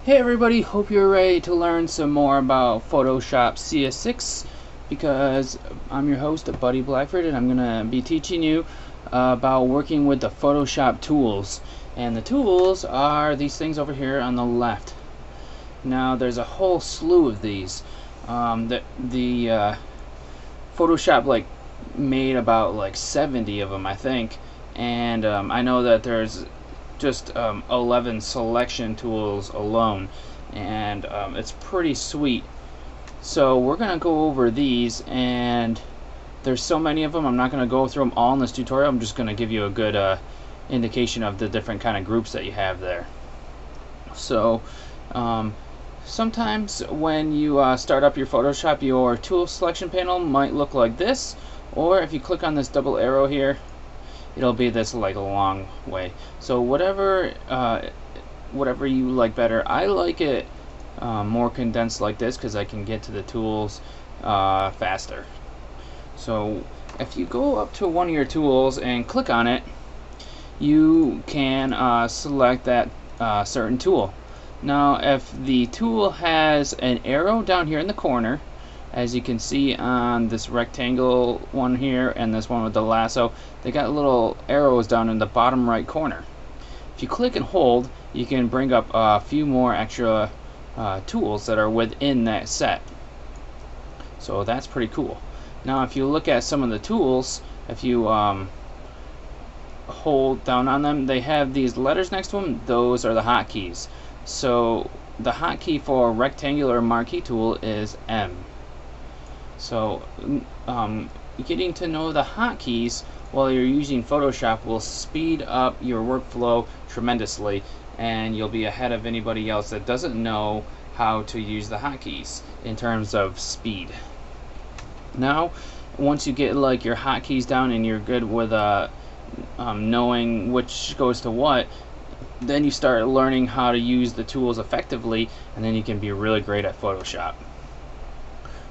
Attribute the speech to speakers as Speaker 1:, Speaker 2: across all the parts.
Speaker 1: Hey everybody, hope you're ready to learn some more about Photoshop CS6 because I'm your host, Buddy Blackford, and I'm going to be teaching you about working with the Photoshop tools. And the tools are these things over here on the left. Now there's a whole slew of these. The Photoshop made about 70 of them, I think, and I know that there's just 11 selection tools alone, and it's pretty sweet. So we're gonna go over these, and there's so many of them, I'm not gonna go through them all in this tutorial. I'm just gonna give you a good indication of the different kind of groups that you have there. So sometimes when you start up your Photoshop, your tool selection panel might look like this, or if you click on this double arrow here, it'll be this a long way. So whatever you like better. I like it more condensed like this because I can get to the tools faster. So if you go up to one of your tools and click on it, you can select that certain tool. Now if the tool has an arrow down here in the corner, as you can see on this rectangle one here and this one with the lasso, they got little arrows down in the bottom right corner. If you click and hold, you can bring up a few more extra tools that are within that set. So that's pretty cool. Now if you look at some of the tools, if you hold down on them, they have these letters next to them. Those are the hotkeys. So the hotkey for rectangular marquee tool is M. So getting to know the hotkeys while you're using Photoshop will speed up your workflow tremendously, and you'll be ahead of anybody else that doesn't know how to use the hotkeys in terms of speed. Now once you get your hotkeys down and you're good with knowing which goes to what, then you start learning how to use the tools effectively, and then you can be really great at Photoshop.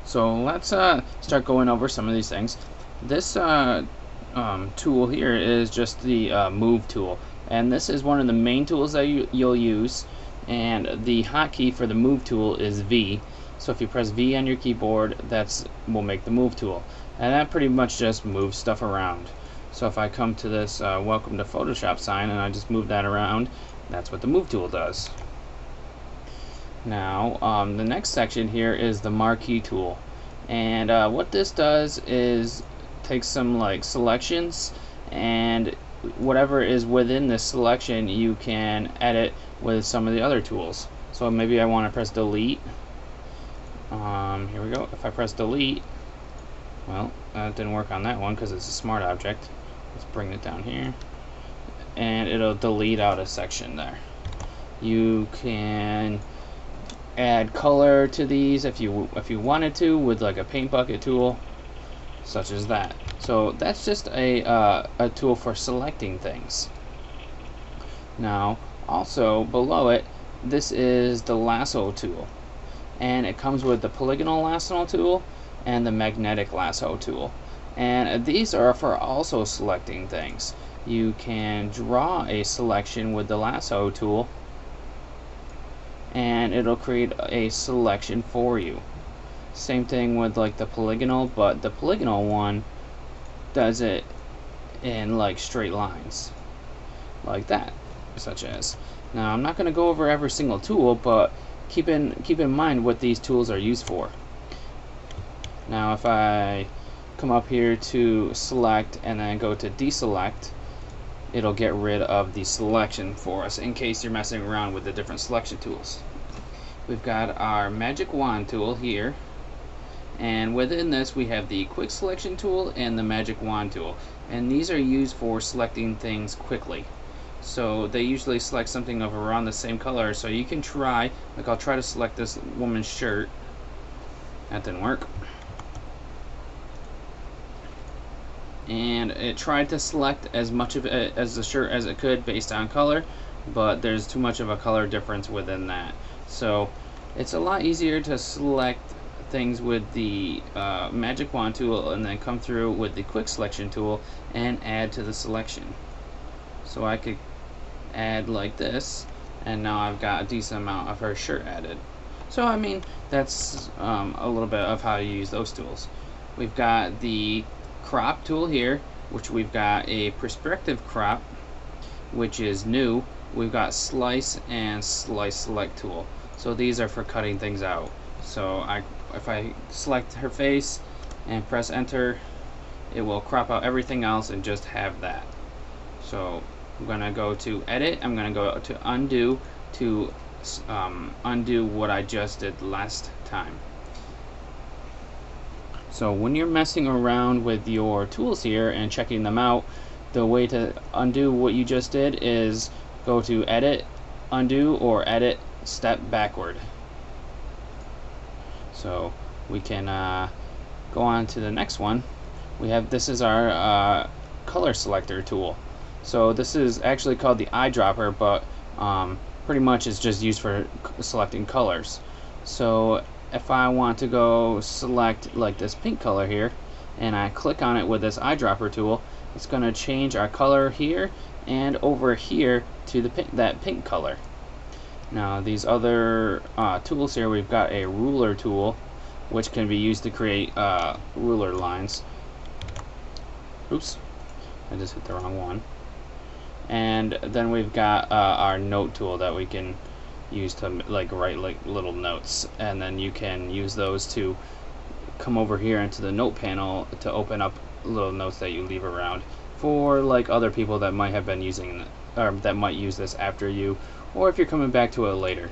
Speaker 1: So let's start going over some of these things. This tool here is just the move tool, and this is one of the main tools that you'll use, and the hotkey for the move tool is V. So if you press V on your keyboard, that will make the move tool, and that pretty much just moves stuff around. So if I come to this welcome to Photoshop sign and I just move that around, that's what the move tool does. Now the next section here is the marquee tool, and what this does is take some selections, and whatever is within this selection you can edit with some of the other tools. So maybe I want to press delete. Here we go. If I press delete, well, that didn't work on that one because it's a smart object. Let's bring it down here, and it'll delete out a section there. You can add color to these if you wanted to with a paint bucket tool, such as that. So that's just a tool for selecting things. Now also below it, this is the lasso tool, and it comes with the polygonal lasso tool and the magnetic lasso tool, and these are for also selecting things. You can draw a selection with the lasso tool, and it'll create a selection for you. Same thing with the polygonal, but the polygonal one does it in straight lines like that, such as. Now I'm not going to go over every single tool, but keep in mind what these tools are used for. Now if I come up here to select and then go to deselect, it'll get rid of the selection for us in case you're messing around with the different selection tools. We've got our magic wand tool here, and within this we have the quick selection tool and the magic wand tool, and these are used for selecting things quickly. So they usually select something of around the same color, so you can try, I'll try to select this woman's shirt. That didn't work. And it tried to select as much of it as the shirt as it could based on color, but there's too much of a color difference within that. So it's a lot easier to select things with the magic wand tool and then come through with the quick selection tool and add to the selection. So I could add like this, and now I've got a decent amount of her shirt added. So I mean, that's a little bit of how to use those tools. We've got the crop tool here, which we've got a perspective crop, which is new. We've got slice and slice select tool. So these are for cutting things out. So if I select her face and press enter, it will crop out everything else and just have that. So I'm going to go to edit, I'm going to go to undo to undo what I just did last time. So when you're messing around with your tools here and checking them out, the way to undo what you just did is go to edit, undo, or edit, step backward. So we can go on to the next one. This is our color selector tool. So this is actually called the eyedropper, but pretty much it's just used for selecting colors. So if I want to go select like this pink color here, and I click on it with this eyedropper tool, it's going to change our color here and over here to that pink color. Now these other tools here, we've got a ruler tool, which can be used to create ruler lines. Oops, I just hit the wrong one. And then we've got our note tool that we can use to write little notes, and then you can use those to come over here into the note panel to open up little notes that you leave around for other people that might have been using it, or that might use this after you, or if you're coming back to it later.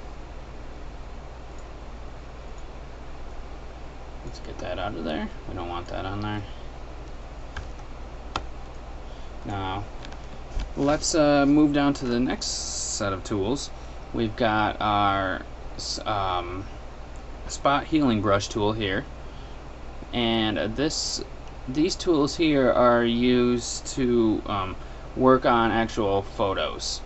Speaker 1: Let's get that out of there. We don't want that on there. Now let's move down to the next set of tools. We've got our spot healing brush tool here, and these tools here are used to work on actual photos.